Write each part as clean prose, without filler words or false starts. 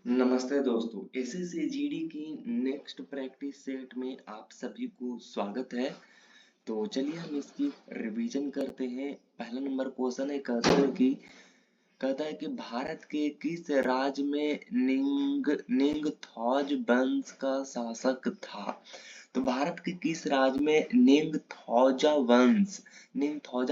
नमस्ते दोस्तों, SSC GD की नेक्स्ट प्रैक्टिस सेट में आप सभी को स्वागत है। तो चलिए हम इसकी रिवीजन करते हैं। पहला नंबर क्वेश्चन है, कहता है कि भारत के किस राज्य में निंगथौज वंश का शासक था। तो भारत के किस राज्य में निंगथौजा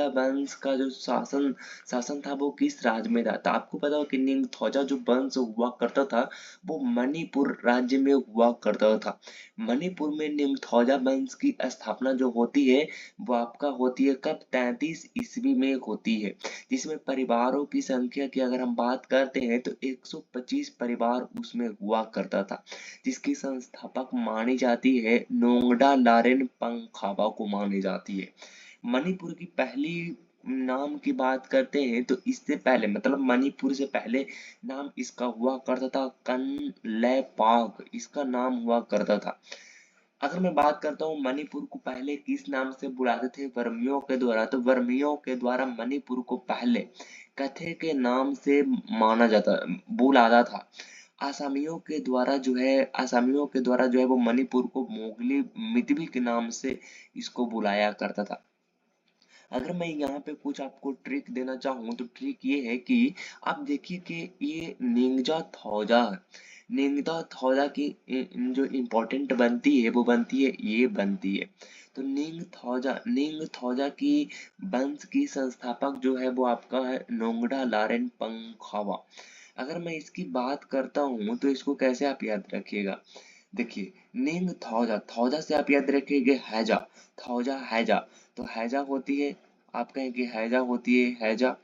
वंश का जो शासन शासन था वो किस राज्य में था। तो आपको पता हो कि निंगथौजा जो वंश हुआ करता था वो मणिपुर राज्य में हुआ करता था। मणिपुर में निंगथौजा वंश की स्थापना जो होती है वो आपका होती है कब, 33 ईस्वी में होती है। जिसमें परिवारों की संख्या की अगर हम बात करते हैं तो 125 परिवार उसमें हुआ करता था। जिसकी संस्थापक मानी जाती है नोंगडा लारेन पंखाबा को मानी जाती है। मणिपुर की पहली नाम की बात करते हैं तो इससे पहले मतलब मणिपुर से पहले नाम इसका हुआ करता था कनलेपाक, इसका नाम हुआ करता था। अगर मैं बात करता हूँ मणिपुर को पहले किस नाम से बुलाते थे वर्मियों के द्वारा, तो वर्मियों के द्वारा मणिपुर को पहले कथे के नाम से माना जाता बुलाता था। आसामियों के द्वारा जो है वो मणिपुर को मोगली मितवी के नाम से इसको बुलाया करता था। अगर मैं यहाँ पे कुछ आपको ट्रिक देना चाहूँ तो ट्रिक ये है कि आप देखिए कि ये निंजा थौजा है। निंजा थौजा की जो इम्पोर्टेंट बनती है वो बनती है, ये बनती है। तो निंग थौजा की वंश की संस्थापक जो है वो आपका है नोंगडा लारेन पंखावा। अगर मैं इसकी बात करता हूँ तो इसको कैसे आप याद रखिएगा। देखिए, निंग थौजा, थौजा से आप याद रखिएगा हैजा, थौजा हैजा। तो हैजा होती है, आप कहें कि हैजा होती है हैजा।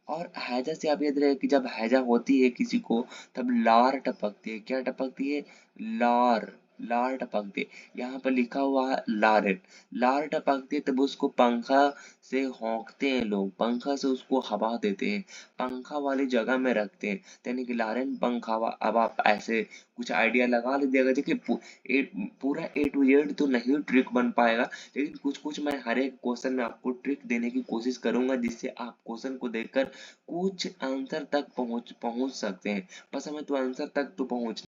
और हैजा से आप याद रहे कि जब हैजा होती है किसी को तब लार टपकती है। क्या टपकती है? लार, लार टपकती है। यहाँ पर लिखा हुआ है लारेट, लार टपकती है तब उसको पंखा से हौंकते हैं लोग, पंखा से उसको हवा देते हैं, पंखा वाली जगह में रखते हैं, यानी कि लारेन पंखावा। अब आप ऐसे कुछ आइडिया लगा लीजिएगा। देखिए पूरा A to Z तो नहीं ट्रिक बन पाएगा, लेकिन कुछ कुछ मैं हर एक क्वेश्चन में आपको ट्रिक देने की कोशिश करूंगा जिससे आप क्वेश्चन को देखकर कुछ आंसर तक पहुंच सकते हैं। बस हमें तो आंसर तक तो पहुंच।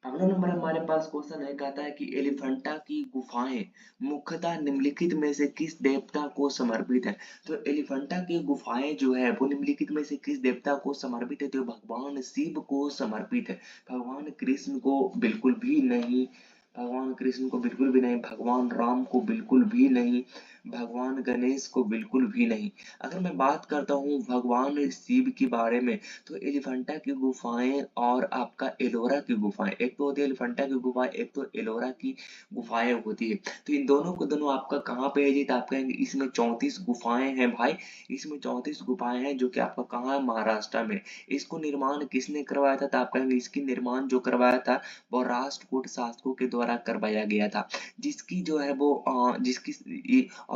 अगला नंबर हमारे पास क्वेश्चन है, कहता है कि एलिफेंटा की गुफाएं मुख्यतः निम्नलिखित में से किस देवता को समर्पित है। तो एलिफेंटा की गुफाएं जो है वो निम्नलिखित में से किस देवता को समर्पित है। तो भगवान शिव को समर्पित है। भगवान कृष्ण को बिल्कुल भी नहीं, भगवान कृष्ण को बिल्कुल भी नहीं, भगवान राम को बिल्कुल भी नहीं, भगवान गणेश को बिल्कुल भी नहीं। अगर मैं बात करता हूँ भगवान शिव के बारे में तो एलिफेंटा की गुफाएं और आपका एलोरा की गुफाएं, एक तो होती है एलिफेंटा की गुफाएं, एक तो एलोरा की गुफाएं होती है। तो इन दोनों को दोनों आपका कहाँ पे है जी, तो आप कहेंगे इसमें 34 गुफाएं हैं भाई। इसमें 34 गुफाएं हैं जो कि आपका कहाँ है, महाराष्ट्र में। इसको निर्माण किसने करवाया था, तो आप कहेंगे इसकी निर्माण जो करवाया था वो राष्ट्रकूट शासकों के द्वारा करवाया गया था। जिसकी जो है वो और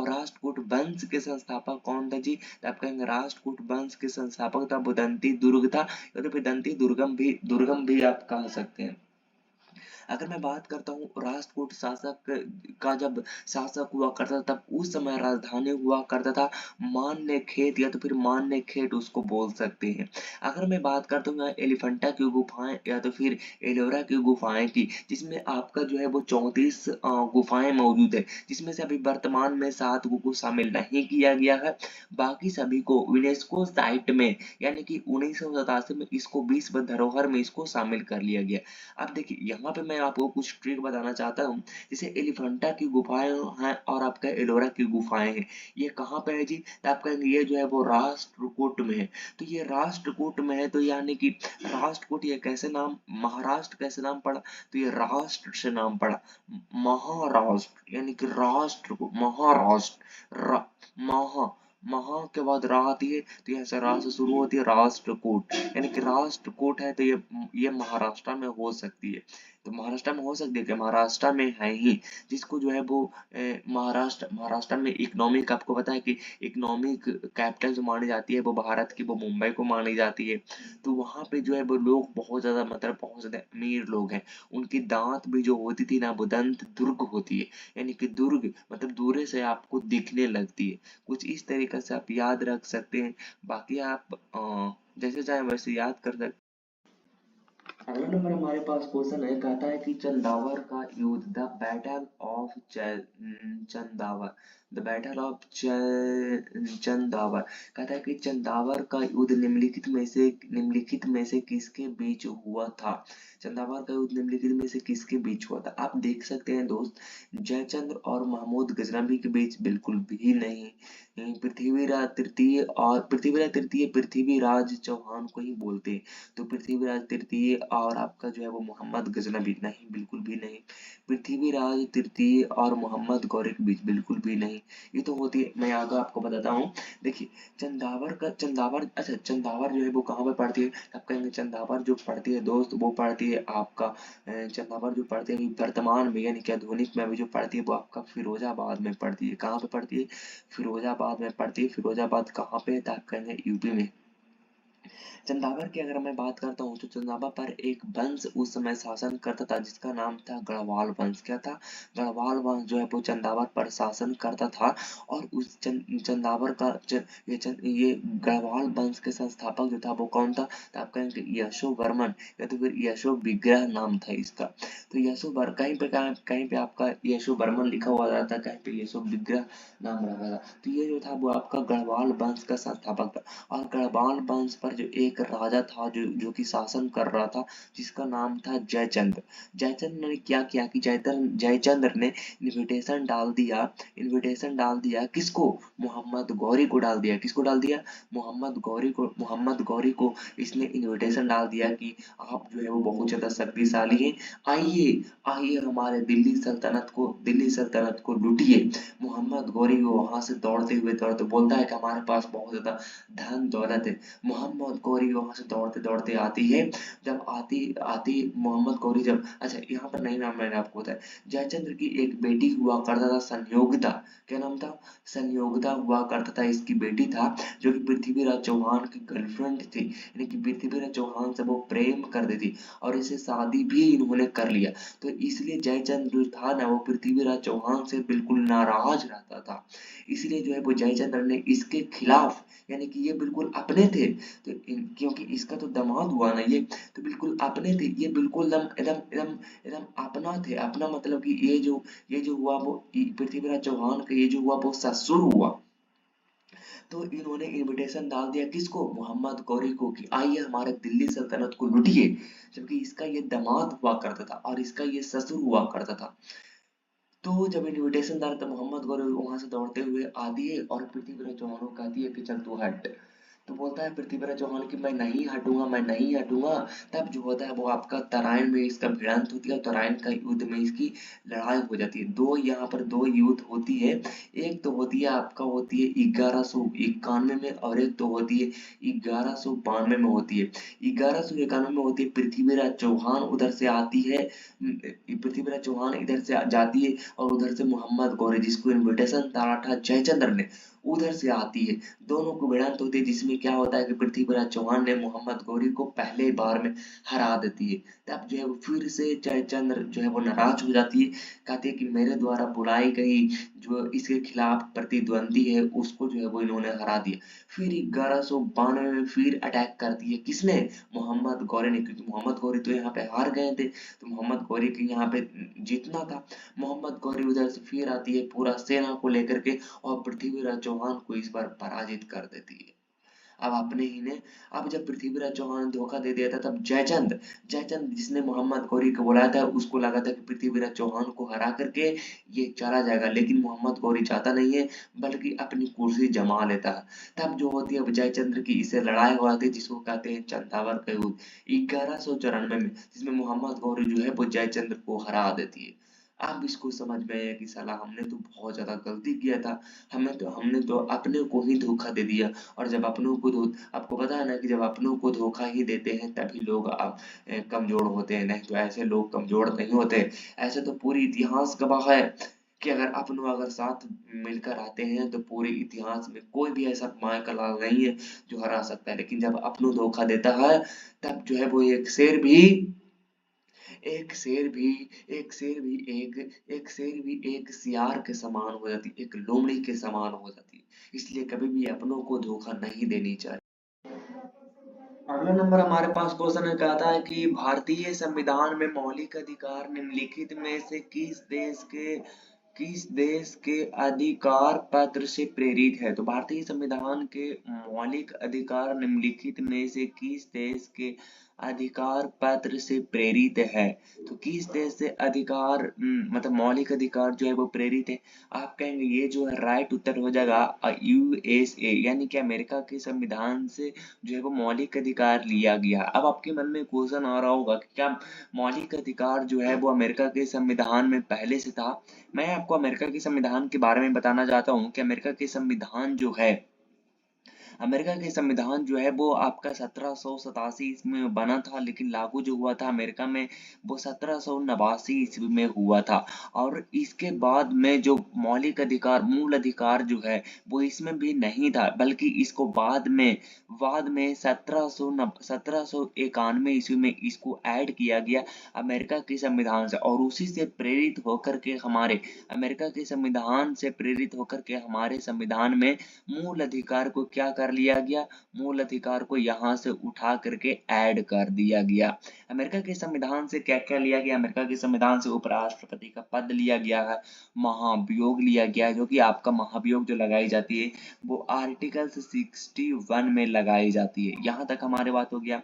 राष्ट्रकूट वंश के संस्थापक कौन था जी, तो आप कहेंगे राष्ट्रकूट वंश के संस्थापक था बुदंती दुर्ग था, या तो फिर दंती दुर्गम भी आप कह सकते हैं। अगर मैं बात करता हूँ राष्ट्रकूट शासक का, जब शासक हुआ करता था तब उस समय राजधानी हुआ करता था मान्य खेत, या तो फिर मान्य खेत उसको बोल सकते हैं। अगर मैं बात करता हूँ एलिफेंटा की गुफाएं या तो फिर एलोरा की गुफाएं की, जिसमें आपका जो है वो 34 गुफाएं मौजूद है, जिसमें से अभी वर्तमान में 7 को शामिल नहीं किया गया है। बाकी सभी को यूनेस्को साइट में यानी कि 1987 में इसको विश्व धरोहर में इसको शामिल कर लिया गया। अब देखिए यहाँ पे मैं आपको कुछ ट्रिक बताना चाहता हूँ। जैसे एलिफेंटा की गुफाएं हैं और आपका एलोरा की गुफाएं हैं, ये कहाँ पे है जी, तो आप कहेंगे ये जो है वो राष्ट्रकूट में है। तो ये राष्ट्रकूट में है, तो यानी कि राष्ट्रकूट ये कैसे नाम, महाराष्ट्र कैसे नाम पड़ा, तो ये राष्ट्र से नाम पड़ा, महाराष्ट्र यानी कि राष्ट्र को महाराष्ट्र महा, महा के बाद रा आती है तो यहाँ से रा से शुरू होती है राष्ट्रकूट, यानी कि राष्ट्रकूट है तो ये महाराष्ट्र में हो सकती है। तो महाराष्ट्र में हो सकती है कि महाराष्ट्र में है ही, जिसको जो है वो महाराष्ट्र में इकोनॉमिक, आपको पता है कि इकोनॉमिक कैपिटल जो मानी जाती है वो भारत की वो मुंबई को मानी जाती है। तो वहां पे जो है वो लोग बहुत ज्यादा मतलब बहुत ज्यादा अमीर लोग हैं। उनकी दांत भी जो होती थी ना वो दंत दुर्ग होती है, यानी कि दुर्ग मतलब दूर से आपको दिखने लगती है। कुछ इस तरीके से आप याद रख सकते हैं। बाकी आप जैसे चाहे वैसे याद कर सकते। अगला नंबर हमारे पास क्वेश्चन है, कहता है कि चंदावर का युद्ध, the battle of Chandawar, the battle of Chandawar, कहता है कि चंदावर का युद्ध निम्नलिखित में से किसके बीच हुआ था। चंदावर का युद्ध निम्नलिखित में से किसके बीच हुआ था। आप देख सकते हैं दोस्त, जयचंद्र और महमूद गजनबी के बीच बिल्कुल भी नहीं। पृथ्वीराज तृतीय पृथ्वीराज चौहान को ही बोलते हैं। तो पृथ्वीराज तृतीय और आपका जो है वो मोहम्मद गजनबी, नहीं बिल्कुल भी नहीं। पृथ्वीराज तृतीय और मोहम्मद गौरी के बीच बिल्कुल भी नहीं। ये तो होती है, मैं आगे आपको बताता हूँ। देखिए, चंदावर जो है वो कहाँ पे पड़ती है। आप कहेंगे चंदावर जो पड़ती है दोस्त, वो पड़ती है आपका चंदावर जो पड़ती है वर्तमान में, यानी कि आधुनिक में अभी जो पड़ती है वो आपका फिरोजाबाद में पड़ती है। कहाँ पे पड़ती है, फिरोजाबाद में पड़ती है। फिरोजाबाद कहाँ पे है, तो आप कहेंगे यूपी में। चंदावर की अगर मैं बात करता हूँ तो चंदावर पर एक वंश उस समय शासन करता था जिसका नाम था गढ़वाल वंश। क्या था, गढ़वाल वंश जो है वो चंदावर पर शासन करता था। और उस चंदावर का ये गढ़वाल वंश के संस्थापक जो था वो कौन था, तो आप कहेंगे यशो वर्मन या तो फिर यशो विग्रह नाम था इसका। तो कहीं पे आपका यशो वर्मन लिखा हुआ रहता, कहीं पे यशो विग्रह नाम रहा था। तो ये जो था वो आपका गढ़वाल वंश का संस्थापक था। और गढ़वाल वंश पर जो एक राजा था जो जो कि शासन कर रहा था, जिसका नाम था जयचंद्र। जयचंद्र ने क्या किया कि जयचंद्र ने इनविटेशन डाल दिया किसको, मोहम्मद गौरी को डाल दिया। किसको डाल दिया, मोहम्मद गौरी को इसने इनविटेशन डाल दिया कि आप जो है वो बहुत ज्यादा शक्तिशाली हैं, आइए आइए हमारे दिल्ली सल्तनत को लूटिए। मोहम्मद गौरी वो वहां से दौड़ते बोलता है कि हमारे पास बहुत ज्यादा धन दौलत है। मोहम्मद गौरी वहां से दौड़ते दौड़ते आती है। जब आती आती मोहम्मद गौरी जब, अच्छा यहाँ पर नहीं नाम मैंने आपको बताया, जयचंद्र की एक बेटी हुआ करता था संयोगिता। क्या नाम था, संयोगिता हुआ करता था, इसकी बेटी था, जो कि पृथ्वीराज चौहान की गर्लफ्रेंड थी, यानी कि पृथ्वीराज चौहान से वो प्रेम करती थी और इसे शादी भी इन्होंने कर लिया। तो इसलिए जयचंद्र जो था ना वो पृथ्वीराज चौहान से बिल्कुल नाराज रहता था। इसलिए जो है वो जयचंद्र ने इसके खिलाफ, यानी कि ये बिल्कुल अपने थे, तो क्योंकि इसका तो दामाद हुआ ना ये, तो बिल्कुल अपने थे ये, बिल्कुल एकदम एकदम एकदम एकदम अपना थे। अपना मतलब कि ये जो हुआ वो पृथ्वीराज चौहान का ये जो हुआ वो ससुर हुआ। तो इन्होंने इनविटेशन डाल दिया किसको, मोहम्मद गौरी को, कि आइए हमारे दिल्ली सल्तनत को लूटिए। जबकि इसका ये दामाद हुआ करता था और इसका ये ससुर हुआ करता था। तो जब इनविटेशन डाला तो मोहम्मद गौरी वहां से दौड़ते हुए आती है और पृथ्वीराज चौहान को कहती है कि चल तू हट। तो बोलता है पृथ्वीराज चौहान कि मैं नहीं हटूंगा, मैं नहीं हटूंगा। तब जो होता है वो आपका तराइन में इसका भिड़ंत होती है और तराइन का युद्ध में इसकी लड़ाई हो जाती है। यहाँ पर दो युद्ध होती है। एक तो होती है आपका होती है 1191 में, और एक तो होती है 1192 में होती है। 1191 में होती है, पृथ्वीराज चौहान उधर से आती है, पृथ्वीराज चौहान इधर से जाती है और उधर से मोहम्मद गौरी जिसको इनविटेशन डाला था जयचंद्र ने, उधर से आती है। दोनों को भिड़ंत होती है जिसमें क्या होता है कि पृथ्वीराज चौहान ने मोहम्मद गौरी को पहले बार में हरा देती है। तब जो है वो फिर से जयचंद्र जो है वो नाराज हो जाती है, कहती है कि मेरे द्वारा बुलाई गई जो इसके खिलाफ प्रतिद्वंदी है उसको जो है वो इन्होंने हरा दिया। फिर 1192 में फिर अटैक करती है, किसने, मोहम्मद गौरी ने, क्योंकि मोहम्मद गौरी तो यहाँ पे हार गए थे, तो मोहम्मद गौरी के यहाँ पे जीतना था। मोहम्मद गौरी उधर से फिर आती है पूरा सेना को लेकर के और पृथ्वीराज चौहान को इस बार पराजित कर देती है। अब अपने ही ने, अब जब पृथ्वीराज चौहान ने धोखा दे दिया था तब जयचंद जिसने मोहम्मद गौरी को बुलाया था उसको लगा था कि पृथ्वीराज चौहान को हरा करके ये चला जाएगा, लेकिन मोहम्मद गौरी चाहता नहीं है बल्कि अपनी कुर्सी जमा लेता है। तब जो होती है जयचंद्र की इससे लड़ाई हो जाती है जिसको कहते हैं चंदावर का युद्ध 1194 में, जिसमें मोहम्मद गौरी जो है वो जयचंद्र को हरा देती है। अब इसको समझ में आया कि साला हमने तो बहुत ज्यादा गलती किया था, हमने तो अपने को ही धोखा दे दिया। और जब अपनों को आपको पता है ना कि जब अपनों को धोखा ही देते हैं तभी लोग कमजोर होते हैं, नहीं तो ऐसे लोग कमजोर नहीं होते। ऐसे तो पूरी इतिहास गवाह है कि अगर साथ मिलकर आते हैं तो पूरे इतिहास में कोई भी ऐसा माय का लाल नहीं है जो हरा सकता है, लेकिन जब अपनों धोखा देता है तब जो है वो एक शेर भी एक सियार के समान हो जाती, एक लोमड़ी के समान हो जाती। इसलिए कभी भी अपनों को धोखा नहीं देनी चाहिए। अगला नंबर हमारे पास क्वेश्चन है, कहता है कि भारतीय संविधान में मौलिक अधिकार निम्नलिखित में से किस देश के अधिकार पत्र से प्रेरित है। तो भारतीय संविधान के मौलिक अधिकार निम्नलिखित में से किस देश के अधिकार पत्र से प्रेरित है। तो किस देश से अधिकार मतलब मौलिक अधिकार जो है वो प्रेरित है। आप कहेंगे ये जो है राइट उत्तर हो जाएगा यूएसए, यानी कि अमेरिका के संविधान से जो है वो मौलिक अधिकार लिया गया। अब आपके मन में क्वेश्चन आ रहा होगा कि क्या मौलिक अधिकार जो है वो अमेरिका के संविधान में पहले से था। मैं आपको अमेरिका के संविधान के बारे में बताना चाहता हूँ कि अमेरिका के संविधान जो है, अमेरिका के संविधान जो है वो आपका 1787 ईस्वी में बना था, लेकिन लागू जो हुआ था अमेरिका में वो 1789 ईस्वी में हुआ था। और इसके बाद में जो मौलिक अधिकार मूल अधिकार जो है वो इसमें भी नहीं था, बल्कि इसको बाद में 1791 ईस्वी में इसको ऐड किया गया अमेरिका के संविधान से। और उसी से प्रेरित होकर के हमारे अमेरिका के संविधान से प्रेरित होकर के हमारे संविधान में मूल अधिकार को क्या कर लिया गया, मूल अधिकार को यहाँ से उठा करके ऐड कर दिया गया। अमेरिका के संविधान से क्या क्या लिया गया, अमेरिका के संविधान से उपराष्ट्रपति का पद लिया गया है, महाभियोग लिया गया है, जो कि आपका महाभियोग जो लगाई जाती है वो आर्टिकल 61 में लगाई जाती है। यहाँ तक हमारे बात हो गया।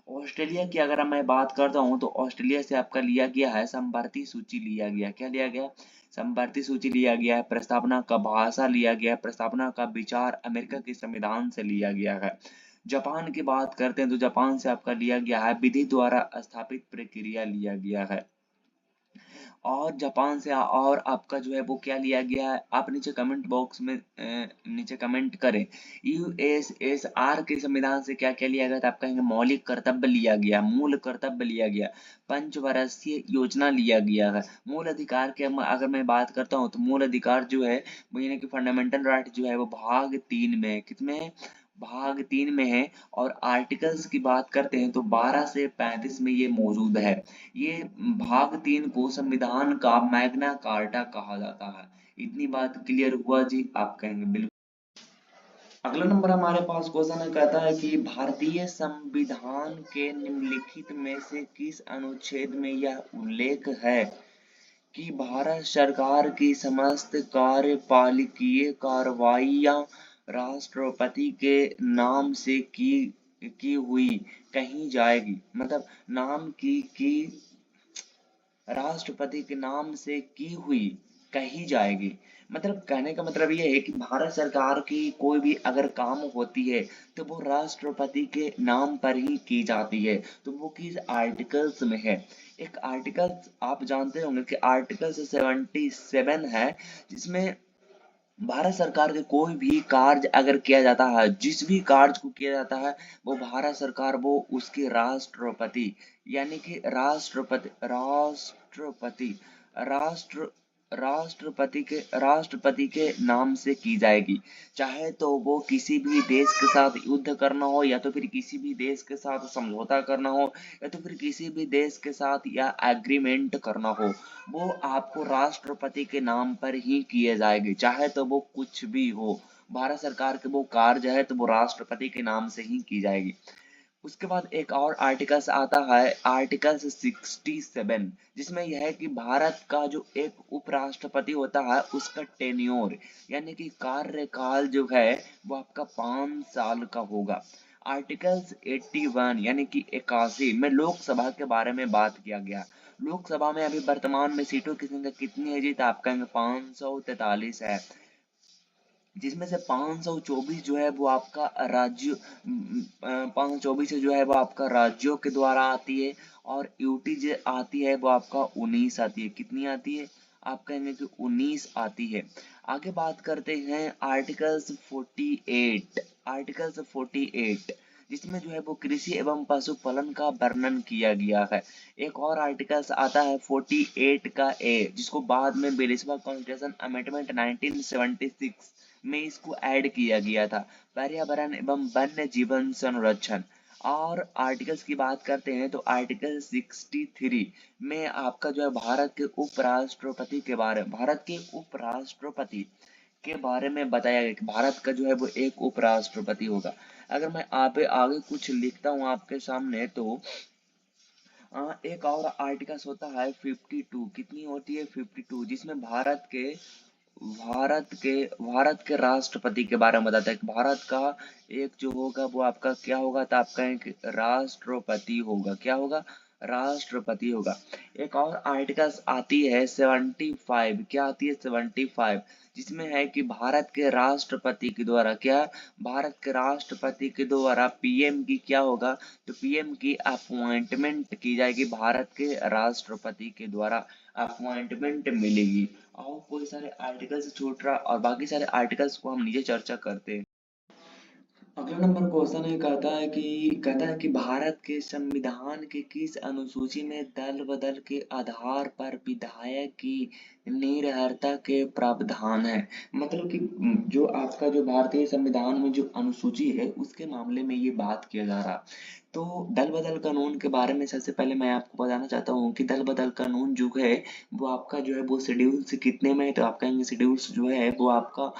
ऑस्ट्रेलिया की अगर मैं बात करता हूँ तो ऑस्ट्रेलिया से आपका लिया गया है समवर्ती सूची लिया गया। क्या लिया गया, समवर्ती सूची लिया गया है। प्रस्तावना का भाषा लिया गया है, प्रस्तावना का विचार अमेरिका के संविधान से लिया गया है। जापान की बात करते हैं तो जापान से आपका लिया गया है विधि द्वारा स्थापित प्रक्रिया लिया गया है। और जापान से और आपका जो है वो क्या लिया गया है, आप नीचे कमेंट बॉक्स में नीचे कमेंट करें। यूएसएसआर के संविधान से क्या क्या लिया गया था। आप कहेंगे मौलिक कर्तव्य लिया गया, मूल कर्तव्य लिया गया, पंचवर्षीय योजना लिया गया है। मूल अधिकार के अगर मैं बात करता हूँ तो मूल अधिकार जो है वो यानी कि फंडामेंटल राइट जो है वो भाग 3 में है। कितने है, भाग 3 में है। और आर्टिकल्स की बात करते हैं तो 12 से 35 में ये मौजूद है। ये भाग 3 को संविधान का मैग्ना कार्टा कहा जाता है। इतनी बात क्लियर हुआ जी, आप कहेंगे बिल्कुल। अगला नंबर हमारे पास क्वेश्चन है, कहता है कि भारतीय संविधान के निम्नलिखित में से किस अनुच्छेद में यह उल्लेख है कि भारत सरकार की समस्त कार्यपालिकीय कार्रवाइयाँ राष्ट्रपति के नाम से की हुई कही जाएगी। मतलब नाम की राष्ट्रपति के नाम से की हुई कही जाएगी। मतलब कहने का मतलब ये है कि भारत सरकार की कोई भी अगर काम होती है तो वो राष्ट्रपति के नाम पर ही की जाती है। तो वो किस आर्टिकल्स में है, एक आर्टिकल आप जानते होंगे कि आर्टिकल 77 है, जिसमें भारत सरकार के कोई भी कार्य अगर किया जाता है, जिस भी कार्य को किया जाता है वो भारत सरकार वो उसके राष्ट्रपति यानी कि राष्ट्रपति राष्ट्र राष्ट्रपति के नाम से की जाएगी। चाहे तो वो किसी भी देश के साथ युद्ध करना हो, या तो फिर किसी भी देश के साथ समझौता करना हो, या तो फिर किसी भी देश के साथ या एग्रीमेंट करना हो, वो आपको राष्ट्रपति के नाम पर ही किए जाएंगे। चाहे तो वो कुछ भी हो, भारत सरकार के वो कार्य है तो वो राष्ट्रपति के नाम से ही की जाएगी। उसके बाद एक और आर्टिकल्स आता है, आर्टिकल 67, जिसमें यह है कि भारत का जो एक उपराष्ट्रपति होता है उसका टेन्योर यानी कि कार्यकाल जो है वो आपका 5 साल का होगा। आर्टिकल्स 81 यानी कि 81 में लोकसभा के बारे में बात किया गया। लोकसभा में अभी वर्तमान में सीटों की संख्या कितनी है जी, तो आप कहेंगे 543 है, जिसमें से 524 जो है वो आपका राज्य 524 जो है वो आपका राज्यों के द्वारा आती है, और यूटी जो आती है वो आपका 19 आती है। कितनी आती है, आप कहेंगे कि 19 आती है। आगे बात करते हैं आर्टिकल्स 48, आर्टिकल्स 48 जिसमें जो है वो कृषि एवं पशुपालन का वर्णन किया गया है। एक और आर्टिकल्स आता है 48 का ए, जिसको बाद में बिलिस्बा कॉन्स्टिट्यूशन अमेंडमेंट 1976 में इसको ऐड किया गया था, पर्यावरण एवं वन्य जीवन संरक्षण। और आर्टिकल्स की बात करते हैं तो आर्टिकल 63 में आपका जो है भारत के उपराष्ट्रपति के बारे में बताया गया कि भारत का जो है वो एक उपराष्ट्रपति होगा। अगर मैं आप आगे कुछ लिखता हूँ आपके सामने तो एक और आर्टिकल्स होता है 52, कितनी होती है 52, जिसमें भारत के राष्ट्रपति के बारे में बताता है कि भारत का एक जो होगा वो आपका क्या होगा, तो आपका एक राष्ट्रपति होगा, क्या होगा, राष्ट्रपति होगा। एक और आर्टिकल्स आती है 75, क्या आती है 75, जिसमें है कि भारत के राष्ट्रपति के द्वारा क्या, भारत के राष्ट्रपति के द्वारा पीएम की क्या होगा, तो पीएम की अपॉइंटमेंट की जाएगी, भारत के राष्ट्रपति के द्वारा अपॉइंटमेंट मिलेगी। और कोई सारे आर्टिकल्स छूट रहा और बाकी सारे आर्टिकल्स को हम नीचे चर्चा करते हैं। अगला नंबर क्वेश्चन है, कहता है कि भारत के संविधान के किस अनुसूची में दल बदल के आधार पर विधायक की निर्भरता के प्रावधान है। मतलब कि जो आपका जो भारतीय संविधान में जो अनुसूची है उसके मामले में ये बात किया जा रहा। तो दल बदल कानून के बारे में सबसे पहले मैं आपको बताना चाहता हूँ कि दल बदल कानून जो है वो आपका जो है वो शेड्यूल्स कितने में है, तो आप कहेंगे शेड्यूल्स जो है वो आपका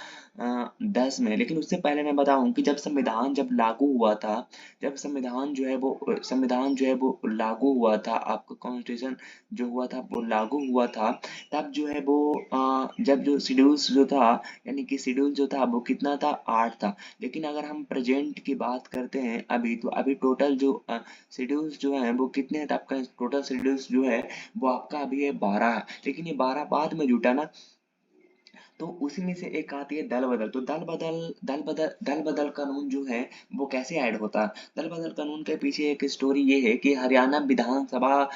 10 में। लेकिन उससे पहले मैं बताऊं कि जब संविधान जब लागू हुआ था, जब संविधान जो है वो लागू हुआ था, आपका कॉन्स्टिट्यूशन जो हुआ था वो लागू हुआ था, तब जो है वो जब जो शेड्यूल्स जो था, यानी कि शेड्यूल जो था वो कितना था, 8 था। लेकिन अगर हम प्रेजेंट की बात करते हैं अभी, तो अभी टोटल जो शेड्यूल्स जो है वो कितने हैं, तो आपका टोटल शेड्यूल्स जो है वो आपका अभी है 12 है। लेकिन ये 12 बाद में जुटा ना, तो उसी में से एक आती है दल बदल। तो दल बदल कानून जो है वो कैसे ऐड होता है। दल बदल कानून के पीछे एक स्टोरी ये है कि हरियाणा विधानसभा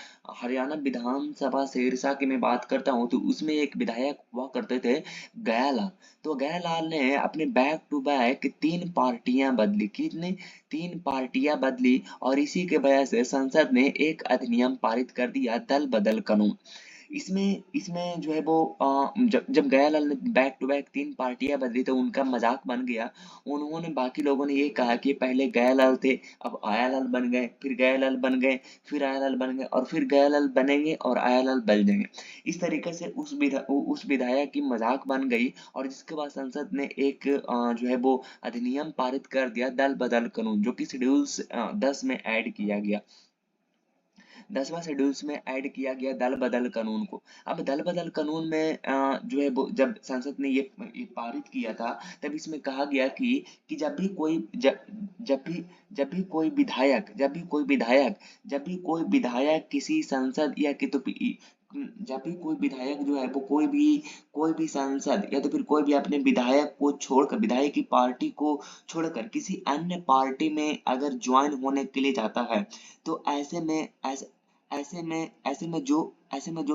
सिरसा की मैं बात करता हूँ, तो उसमें एक विधायक हुआ करते थे गयालाल। तो गयालाल ने अपने बैक टू बैक 3 पार्टियां बदली, कितनी, 3 पार्टियां बदली, और इसी के वजह से संसद ने एक अधिनियम पारित कर दिया, दल बदल कानून। इसमें इसमें जो है वो जब जब गयालाल ने बैक टू बैक 3 पार्टियां बदली तो उनका मजाक बन गया। उन्होंने, बाकी लोगों ने ये कहा कि पहले गयालाल थे, अब आयालाल बन गए, फिर गयालाल बन गए, फिर आयालाल बन गए, और फिर गयालाल बनेंगे और आयालाल बन जाएंगे। इस तरीके से उस विधायक की मजाक बन गई, और जिसके बाद संसद ने एक जो है वो अधिनियम पारित कर दिया, दल बदल कानून, जो कि शेड्यूल्स 10 में ऐड किया गया। 10वां शेड्यूल्स में ऐड किया गया दल बदल कानून को। अब दल बदल कानून में जो है वो जब संसद ने ये पारित किया था, तब इसमें कहा गया कि जब भी कोई विधायक किसी संसद या कि तो जब भी कोई विधायक जो है वो कोई भी सांसद या तो फिर कोई भी अपने विधायक को छोड़कर, विधायक की पार्टी को छोड़कर किसी अन्य पार्टी में अगर ज्वाइन होने के लिए जाता है, तो ऐसे में जो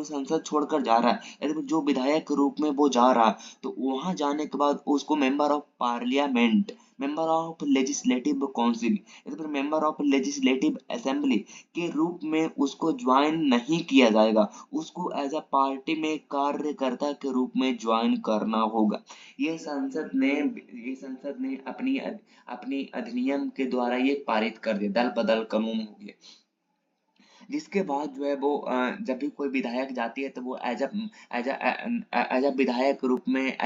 संसद छोड़कर जा रहा है, या तो फिर जो विधायक के रूप में वो जा रहा है, तो वहां जाने के बाद उसको member of parliament, member of legislative council या तो फिर मेंबर ऑफ लेजिस्लेटिव असेंबली के रूप में उसको ज्वाइन नहीं किया जाएगा। उसको एज अ पार्टी में कार्यकर्ता के रूप में ज्वाइन करना होगा। ये संसद ने अपनी अधिनियम के द्वारा ये पारित कर दिया, दल बदल कानून हो गया। जिसके बाद जो है वो जब भी कोई विधायक जाती है तो वो एज अ विधायक के रूप में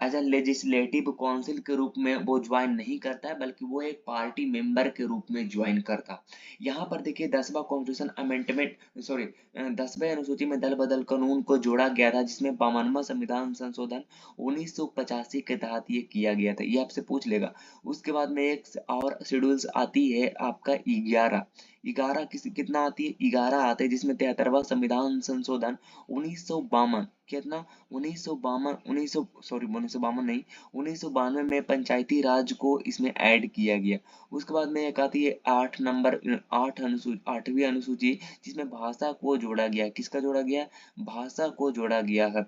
एज अ लेजिस्लेटिव काउंसिल के रूप में वो ज्वाइन नहीं करता है, बल्कि वो एक पार्टी मेंबर के रूप में ज्वाइन करता। यहाँ पर देखिए 10वां कॉन्स्टिट्यूशन अमेंडमेंट, सॉरी, 10वें अनुसूची में दल बदल कानून को जोड़ा गया था, जिसमें 52वां संविधान संशोधन 1985 के तहत ये किया गया था। ये आपसे पूछ लेगा। उसके बाद में एक और शेड्यूल्स आती है आपका 11। 11 कितना आती है, 11 आते हैं, जिसमें 73वां संविधान संशोधन 1952, कितना, 1952, 1900 सॉरी 1952 नहीं, 1992 में पंचायती राज को इसमें ऐड किया गया। उसके बाद में एक आती है 8वीं अनुसूची, जिसमें भाषा को जोड़ा गया। किसका जोड़ा गया, भाषा को जोड़ा गया है।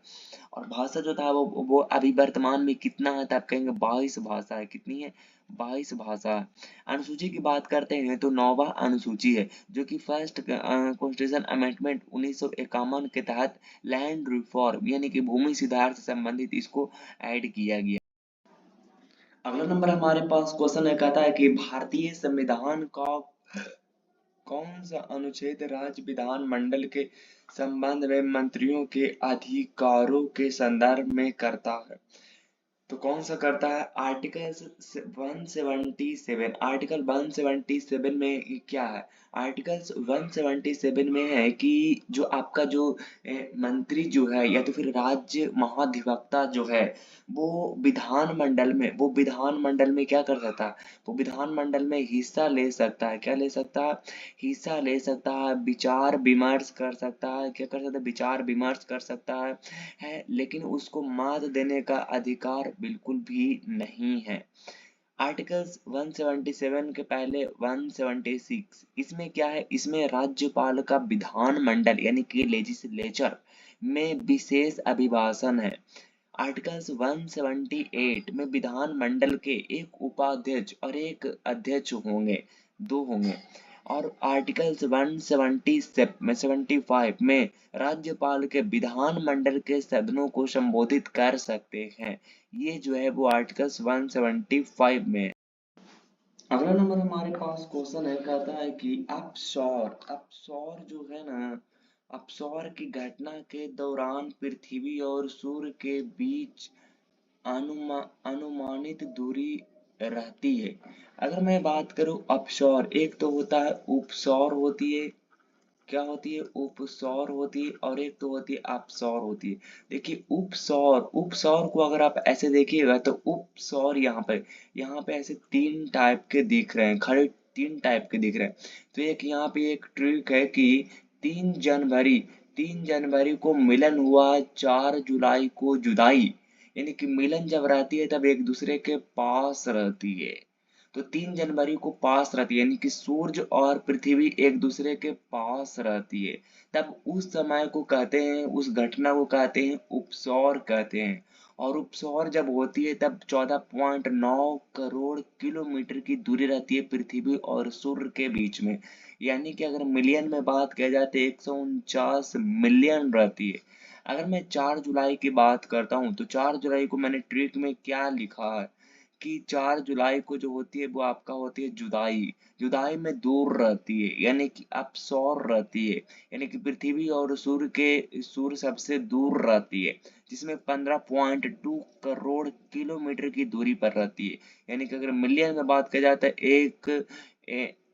और भाषा जो था वो अभी वर्तमान में कितना है, तो आप कहेंगे 22 भाषा है, कितनी है, 22 भाषा है। अनुसूची की बात करते हैं तो 9वां अनुसूची है, जो कि फर्स्ट कॉन्स्टिट्यूशन अमेंडमेंट 1951 के तहत लैंड रिफॉर्म यानी कि भूमि सुधार से संबंधित इसको ऐड किया गया। अगला नंबर हमारे पास क्वेश्चन है, कहता है कि भारतीय संविधान का कौन सा अनुच्छेद राज्य विधानमंडल के संबंध में मंत्रियों के अधिकारों के संदर्भ में करता है। तो कौन सा करता है आर्टिकल 177। आर्टिकल 177 में ये क्या है? आर्टिकल 177 में है कि जो आपका जो मंत्री जो है या तो फिर राज्य महाधिवक्ता जो है वो विधानमंडल में क्या कर सकता है? वो विधानमंडल में हिस्सा ले सकता है। क्या ले सकता है? हिस्सा ले सकता है, विचार विमर्श कर सकता है। क्या कर सकता है? विचार विमर्श कर सकता है, लेकिन उसको मात देने का अधिकार बिल्कुल भी नहीं है। आर्टिकल्स 177 के पहले 176, इसमें क्या है? इसमें राज्यपाल का विधानमंडल यानी कि लेजिस्लेचर में विशेष अभिभाषण है। आर्टिकल्स 178 में विधानमंडल के एक उपाध्यक्ष और एक अध्यक्ष होंगे, दो होंगे। और आर्टिकल्स 175 में राज्यपाल के विधानमंडल के सदनों को संबोधित कर सकते हैं। ये जो है वो आर्टिकल्स 175 में है। अगला नंबर हमारे पास क्वेश्चन है, कहता है कि अपसौर जो है ना, अपसौर की घटना के दौरान पृथ्वी और सूर्य के बीच अनुमानित दूरी रहती है। अगर मैं बात करूं अपसौर, एक तो होता है उपसौर होती है, क्या होती है? उपसौर होती है, और एक तो होती है अपसौर होती है। देखिए उपसौर को अगर आप ऐसे देखिएगा तो उपसौर यहाँ पे ऐसे तीन टाइप के दिख रहे हैं, खड़े तीन टाइप के दिख रहे हैं। तो एक यहाँ पे एक ट्रिक है कि 3 जनवरी 3 जनवरी को मिलन हुआ, 4 जुलाई को जुदाई, यानी कि मिलन जब रहती है तब एक दूसरे के पास रहती है। तो 3 जनवरी को पास रहती है, यानी कि सूरज और पृथ्वी एक दूसरे के पास रहती है। तब उस समय को कहते हैं, उस घटना को कहते हैं उपसौर कहते हैं। और उपसौर जब होती है तब 14.9 करोड़ किलोमीटर की दूरी रहती है पृथ्वी और सूर्य के बीच में। यानी कि अगर मिलियन में बात किया जाए तो 149 मिलियन रहती है। अगर मैं 4 जुलाई की बात करता हूँ तो 4 जुलाई को मैंने ट्रिक में क्या लिखा है कि 4 जुलाई को जो होती है वो आपका होती है जुदाई। जुदाई में दूर रहती है, यानी कि अपसौर रहती है, यानी कि पृथ्वी और सूर्य सबसे दूर रहती है, जिसमें 15.2 करोड़ किलोमीटर की दूरी पर रहती है। यानी कि अगर मिलियन में बात किया जाता है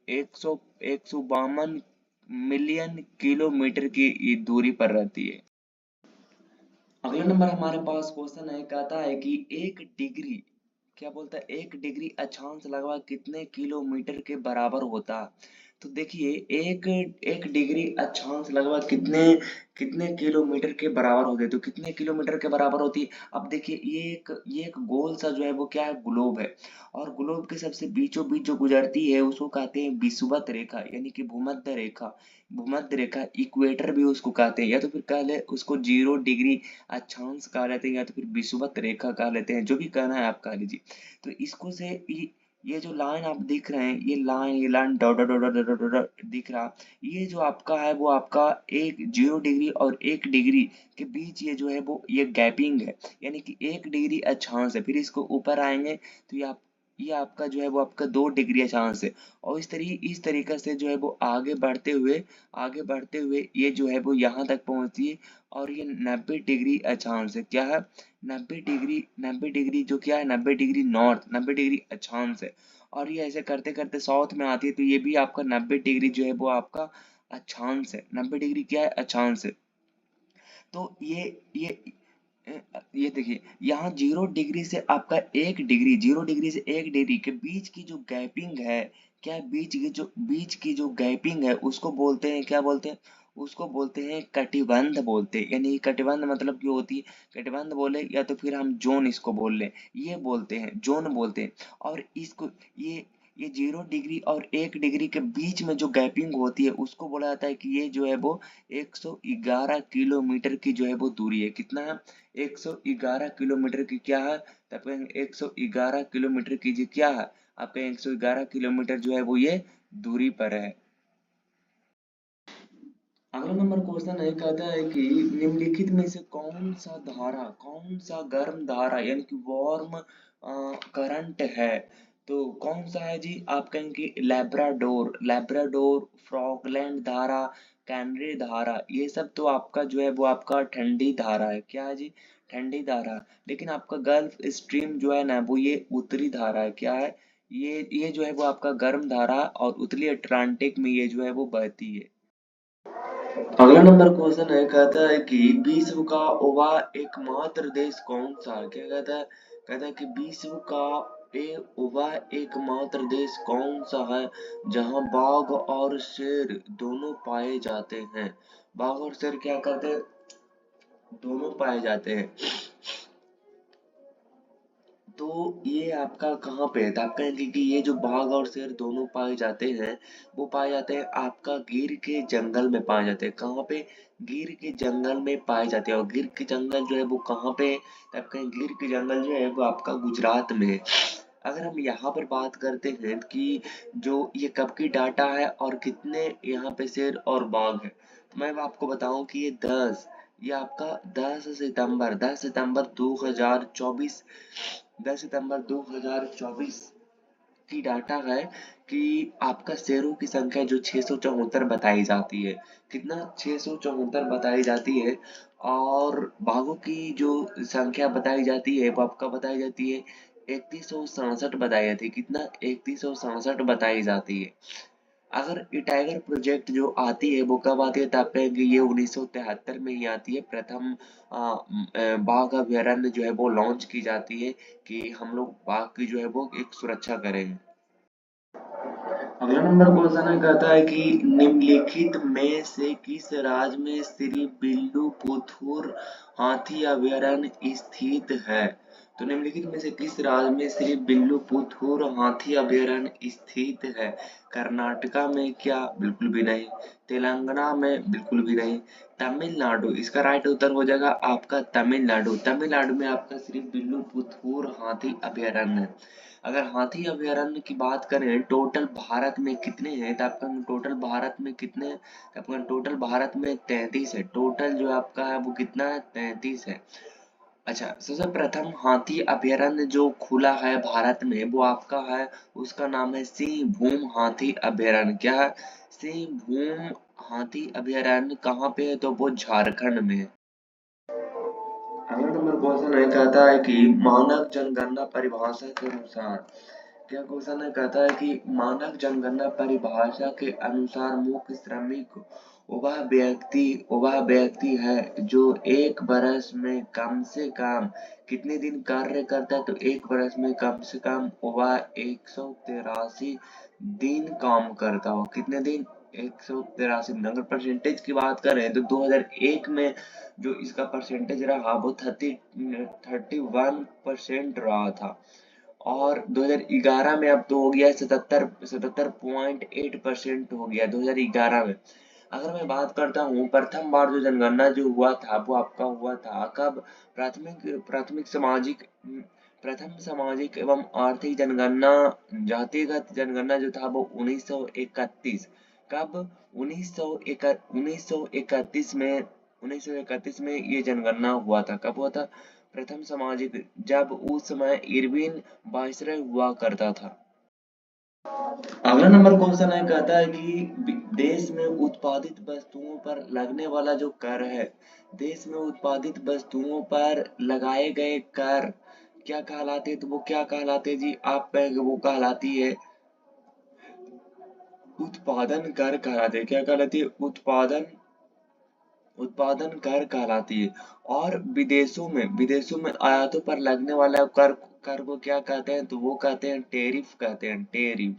एक सौ 152 मिलियन किलोमीटर की दूरी पर रहती है। अगला नंबर हमारे पास क्वेश्चन है, कहता है कि 1 डिग्री, क्या बोलता है? 1 डिग्री अक्षांश लगभग कितने किलोमीटर के बराबर होता है? तो देखिए एक एक डिग्री अक्षांश लगभग कितने कितने किलोमीटर के बराबर होते हैं? तो कितने किलोमीटर के बराबर होती है? अब देखिए ये एक गोल सा जो है वो क्या है? ग्लोब है। और ग्लोब के सबसे बीचों बीच जो गुजरती है उसको कहते हैं विषुवत रेखा, यानी कि भूमध्य रेखा। भूमध्य रेखा इक्वेटर भी उसको कहते हैं, या तो फिर कह ले उसको 0 डिग्री अक्षांश कहा लेते हैं, या तो फिर विषुवत रेखा कह लेते हैं, जो भी कहना है आप कह लीजिए। तो इसको से ये जो लाइन आप देख रहे हैं, ये line dot dot dot dot dot dot दिख रहा, ये जो आपका है वो आपका एक 0 डिग्री और 1 डिग्री के बीच ये जो है वो ये गैपिंग है, यानी कि 1 डिग्री अक्षांश है। फिर इसको ऊपर आएंगे तो ये आपका जो है वो आपका 2 डिग्री अक्षांश है। और इस तरीके से जो है वो आगे बढ़ते हुए ये जो है वो यहाँ तक पहुंचती है। और ये 90 डिग्री अक्षांश है, क्या है? 90 डिग्री जो क्या है? 90 डिग्री नॉर्थ, 90 डिग्री अक्षांश है। और ये ऐसे करते करते साउथ में आती है, तो ये भी आपका 90 डिग्री जो है वो आपका अक्षांश है। 90 डिग्री क्या है? अक्षांश है। तो ये देखिए यहाँ 0 डिग्री से आपका 1 डिग्री, 0 डिग्री से 1 डिग्री के बीच की जो गैपिंग है, क्या है? बीच की जो गैपिंग है उसको बोलते हैं, क्या बोलते हैं? उसको बोलते हैं कटिबंध बोलते हैं। यानी कटिबंध मतलब क्या होती है? कटिबंध बोले या तो फिर हम जोन इसको बोल लें, ये बोलते हैं, जोन बोलते हैं। और इसको ये 0 डिग्री और 1 डिग्री के बीच में जो गैपिंग होती है उसको बोला जाता है कि ये जो है वो 111 किलोमीटर की जो है वो दूरी है। कितना है? 111 किलोमीटर की क्या है? तो आपका 111 किलोमीटर की जी क्या है? आपका 111 किलोमीटर जो है वो ये दूरी पर है। अगला नंबर क्वेश्चन है, कहता है कि निम्नलिखित में से कौन सा गर्म धारा यानी कि वार्म करंट है? तो कौन सा है जी? आप कहेंगे लैब्राडोर, लैब्राडोर, फ्रॉगलैंड धारा, कैनरी धारा, ये सब तो आपका जो है वो आपका ठंडी धारा है। क्या है जी? ठंडी धारा। लेकिन आपका गल्फ स्ट्रीम जो है ना वो ये उत्तरी धारा है। क्या है? ये जो है वो आपका गर्म धारा और उत्तरी अटलांटिक में ये जो है वो बहती है। अगला नंबर क्वेश्चन है, कहता है कि विश्व का युवा एकमात्र देश कौन सा है? क्या कहता है? कहता है कि विश्व का युवा एकमात्र देश कौन सा है जहां बाघ और शेर दोनों पाए जाते हैं? बाघ और शेर क्या करते हैं? दोनों पाए जाते हैं। तो ये आपका कहाँ पे है? तो आप कहेंगे कि ये जो बाघ और शेर दोनों पाए जाते हैं वो पाए जाते हैं आपका गिर के जंगल में पाए जाते हैं। कहाँ पे? गिर के जंगल में पाए जाते हैं। और गिर के जंगल जो है वो कहाँ पे है? तो आप कहेंगे गिर के जंगल जो है वो आपका गुजरात में है। अगर हम यहाँ पर बात करते हैं कि जो ये कब की डाटा है और कितने यहाँ पे शेर और बाघ है, तो मैं आपको बताऊं कि ये आपका 10 सितंबर 2024 10 सितंबर 2024 की डाटा है कि आपका शेरों की संख्या जो 674 बताई जाती है। कितना? 674 बताई जाती है। और बाघों की जो संख्या बताई जाती है वो आपका बताई जाती है 3167 बताई जाती है। कितना? 3167 बताई जाती है। अगर ये टाइगर प्रोजेक्ट जो आती है वो कब आती है? तो आप कहेंगे ये 1973 में ही आती है। प्रथम बाघ अभयारण्य जो है वो लॉन्च की जाती है कि हम लोग बाघ की जो है वो एक सुरक्षा करेंगे। अगला नंबर क्वेश्चन है, कहता है कि निम्नलिखित में से किस राज्य में श्री विल्लुपुथुर हाथी अभयारण्य स्थित है? तो निम्नलिखित में से किस राज्य में श्री विल्लुपुथुर हाथी अभयारण्य स्थित है? कर्नाटका में क्या? बिल्कुल भी नहीं। तेलंगाना में? बिल्कुल भी नहीं। तमिलनाडु, इसका राइट उत्तर हो जाएगा आपका तमिलनाडु। तमिलनाडु में आपका श्री विल्लुपुथुर हाथी अभयारण्य है। अगर हाथी अभयारण्य की बात करें टोटल भारत में कितने हैं, तो आपका टोटल भारत में कितने हैं? तो आपका टोटल भारत में 33 है। टोटल जो आपका है वो कितना है? 33 है। अच्छा, सबसे प्रथम हाथी अभयारण्य जो खुला है भारत में वो आपका है, उसका नाम है सिंह भूम हाथी अभयारण्य। क्या है? सिंह भूम हाथी अभयारण्य कहाँ पे है? तो वो झारखंड में है। अगला नंबर क्वेश्चन है, कहता है कि मानक जनगणना परिभाषा के अनुसार, क्या क्वेश्चन है? कहता है कि मानक जनगणना परिभाषा के अनुसार मुख्य श्रमिक वह व्यक्ति है जो एक बरस में कम से कम कितने दिन कार्य करता है? तो एक बरस में कम से कम वह 183 दिन काम करता हो। कितने दिन? 183 दिन। अगर परसेंटेज की बात करें तो 2001 में जो इसका परसेंटेज रहा वो 31% रहा था। और 2011 में अब तो हो गया 77.8% हो गया 2011 में। अगर मैं बात करता हूँ प्रथम बार जो जनगणना जो हुआ था वो आपका हुआ था कब? प्राथमिक प्राथमिक सामाजिक प्रथम सामाजिक एवं आर्थिक जनगणना जातिगत जनगणना जो था वो 1931। कब? 1931 में 1931 में ये जनगणना हुआ था। कब हुआ था? प्रथम सामाजिक, जब उस समय इरविन वायसराय हुआ करता था। अगला नंबर क्वेश्चन है, कहता है कि देश में उत्पादित वस्तुओं पर लगने वाला जो कर है, देश में उत्पादित वस्तुओं पर लगाए गए कर क्या कहलाते हैं? तो वो क्या कहलाते हैं जी? आप कहेंगे वो कहलाती है उत्पादन कर कहलाते हैं। क्या कहलाती है? उत्पादन उत्पादन कर कहलाती है। और विदेशों में आयातों पर लगने वाला कर कर को क्या कहते हैं? तो वो कहते हैं टेरिफ कहते हैं, टेरिफ।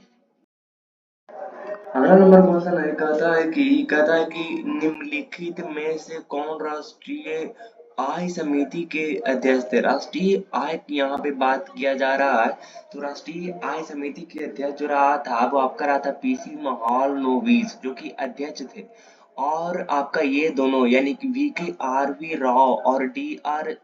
अगला नंबर क्वेश्चन है, कहता है कि निम्नलिखित में से कौन राष्ट्रीय आय समिति के अध्यक्ष थे? राष्ट्रीय आय की यहाँ पे बात किया जा रहा है। तो राष्ट्रीय आय समिति के अध्यक्ष जो रहा था वो आपका रहा था पीसी महालनोबिस, जो कि अध्यक्ष थे। और आपका ये दोनों यानी कि वी राव और डी आर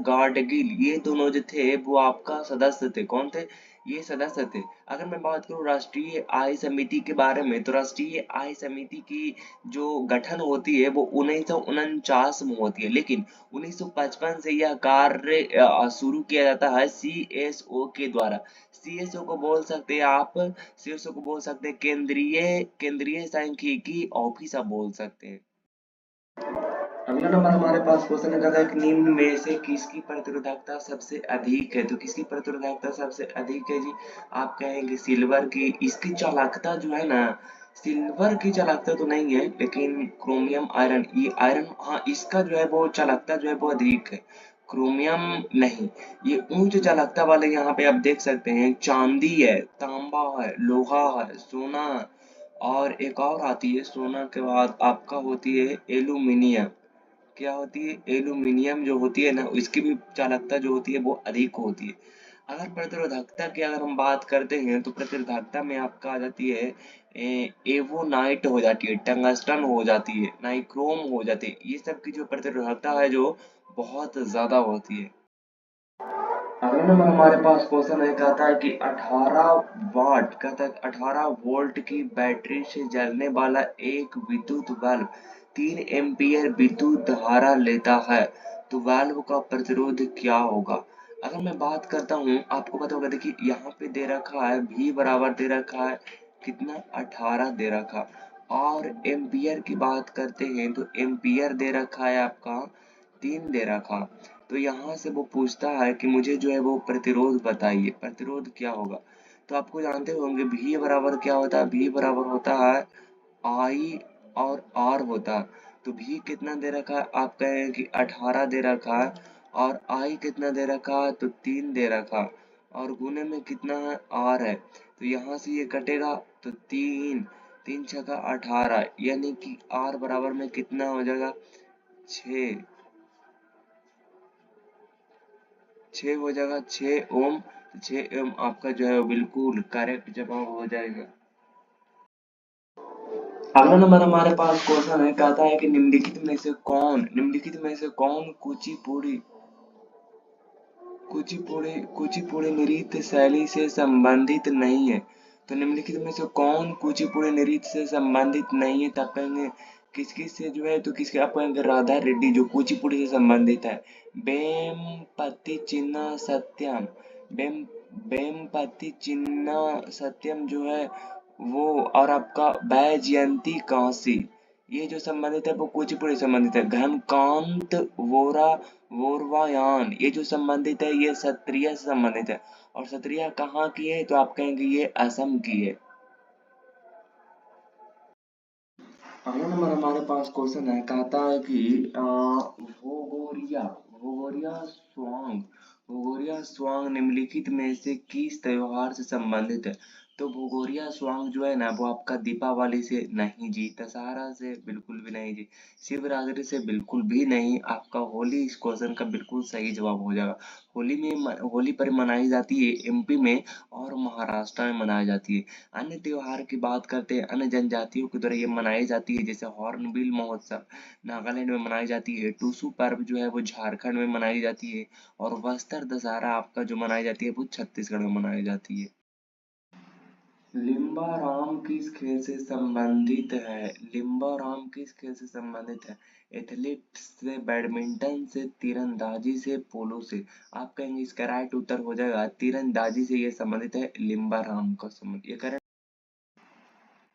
गाडगिल, ये दोनों जो थे वो आपका सदस्य थे। कौन थे? ये सदस्य थे। अगर मैं बात करूँ राष्ट्रीय आय समिति के बारे में, तो राष्ट्रीय आय समिति की जो गठन होती है वो 1949 में होती है, लेकिन 1955 से यह कार्य शुरू किया जाता है सीएसओ के द्वारा। सीएसओ को बोल सकते हैं आप, सीएसओ को बोल सकते हैं केंद्रीय केंद्रीय सांख्यिकी ऑफिस आप बोल सकते हैं। अगला नंबर हमारे पास क्वेश्चन है कहता है कि निम्न में से किसकी प्रतिरोधकता सबसे अधिक है। तो किसकी प्रतिरोधकता सबसे अधिक है जी? आप कहेंगे सिल्वर की। इसकी चालकता जो है ना, सिल्वर की चालकता तो नहीं है, लेकिन क्रोमियम आयरन, ये आयरन, हाँ इसका जो है वो चालकता जो है वो अधिक है। क्रोमियम नहीं। ये उच्च चालकता वाले यहाँ पे आप देख सकते हैं, चांदी है, तांबा है, लोहा है, सोना, और एक और आती है सोना के बाद आपका होती है एल्यूमिनियम। क्या होती है? एल्यूमिनियम जो होती है ना, इसकी भी चालकता जो होती है वो अधिक होती है। अगर प्रतिरोधकता की अगर हम बात करते हैं, तो प्रतिरोधकता में आपका आ जाती है एवोनाइट हो जाती है, टंगस्टन हो जाती है, नाइक्रोम हो जाती है। ये सब की जो प्रतिरोधकता है जो बहुत ज्यादा होती है। अगला नंबर हमारे पास क्वेश्चन है, कहता है कि 18 वाट, कहता है 18 वोल्ट की बैटरी से जलने वाला एक विद्युत बल्ब 3 एम्पीयर विद्युत धारा लेता है, तो वाल्व का प्रतिरोध क्या होगा? अगर मैं बात करता हूँ, आपको पता होगा, देखिए यहाँ पे दे रखा है V बराबर दे रखा है कितना, 18 दे रखा, और एम्पियर की बात करते हैं तो एम्पियर दे रखा है आपका 3 दे रखा। तो यहाँ से वो पूछता है कि मुझे जो है वो प्रतिरोध बताइए, प्रतिरोध क्या होगा? तो आपको जानते होंगे V बराबर क्या होता है? V बराबर होता है I और R होता है। तो V कितना दे रखा है? आप कहें कि 18 दे रखा है, और I कितना दे रखा है? तो 3 दे रखा, और गुने में कितना है? R है। तो यहाँ से ये कटेगा तो 3, 3 छका 18, यानी कि R बराबर में कितना हो जाएगा? 6, 6 हो जाएगा, 6 ओम। 6 ओम आपका जो है बिल्कुल करेक्ट जवाब हो जाएगा। अगला नंबर हमारे पास क्वेश्चन है, कहता है कि निम्नलिखित में से कौन कुचिपुड़ी नृत्य शैली से संबंधित नहीं है? तो निम्नलिखित में से कौन कुचिपुड़ी नृत्य से संबंधित नहीं है? तब कहेंगे किस किस से जो है, तो किसके आप कहेंगे राधा रेड्डी जो कुचिपुड़ी से संबंधित है। बेमपति चिन्ना सत्यम, बेम बेमपति चिन्ना सत्यम जो है वो, और आपका बैजयंती काशी, ये जो संबंधित है वो कुचिपुड़ी से संबंधित है। घनकांत वोरा वोरवायान ये जो संबंधित है ये सत्रिया से संबंधित है, और सत्रिया कहाँ की है? तो आप कहेंगे ये असम की है। अगला नंबर हमारे पास क्वेश्चन है, कहता है कि भोगोरिया भोगोरिया स्वांग भोगोरिया स्वांग निम्नलिखित में से किस त्योहार से संबंधित है? तो भोगोरिया स्वांग जो है ना वो आपका दीपावली से नहीं जी, दशहरा से बिल्कुल भी नहीं जी, शिवरात्रि से बिल्कुल भी नहीं, आपका होली इस क्वेश्चन का बिल्कुल सही जवाब हो जाएगा। होली पर मनाई जाती है एमपी में और महाराष्ट्र में मनाई जाती है। अन्य त्योहार की बात करते हैं, अन्य जनजातियों के द्वारा ये मनाई जाती है, जैसे हॉर्नबिल महोत्सव नागालैंड में मनाई जाती है, टूसू पर्व जो है वो झारखंड में मनाई जाती है, और बस्तर दशहरा आपका जो मनाई जाती है वो छत्तीसगढ़ में मनाई जाती है। लिम्बाराम किस खेल से संबंधित है? लिम्बाराम किस खेल से संबंधित है? एथलेटिक्स से, बैडमिंटन से, तीरंदाजी से, पोलो से। आप कहेंगे इसका राइट उत्तर हो जाएगा तीरंदाजी से ये संबंधित है, लिम्बाराम का संबंध ये करेक्ट।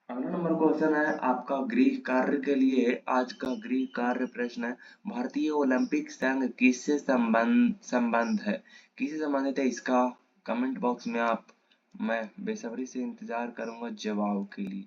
अगला नंबर क्वेश्चन है आपका गृह कार्य के लिए, आज का गृह कार्य प्रश्न है, भारतीय ओलंपिक संघ किससे संबंध है, किससे संबंधित है? इसका कमेंट बॉक्स में आप, मैं बेसब्री से इंतजार करूंगा जवाब के लिए।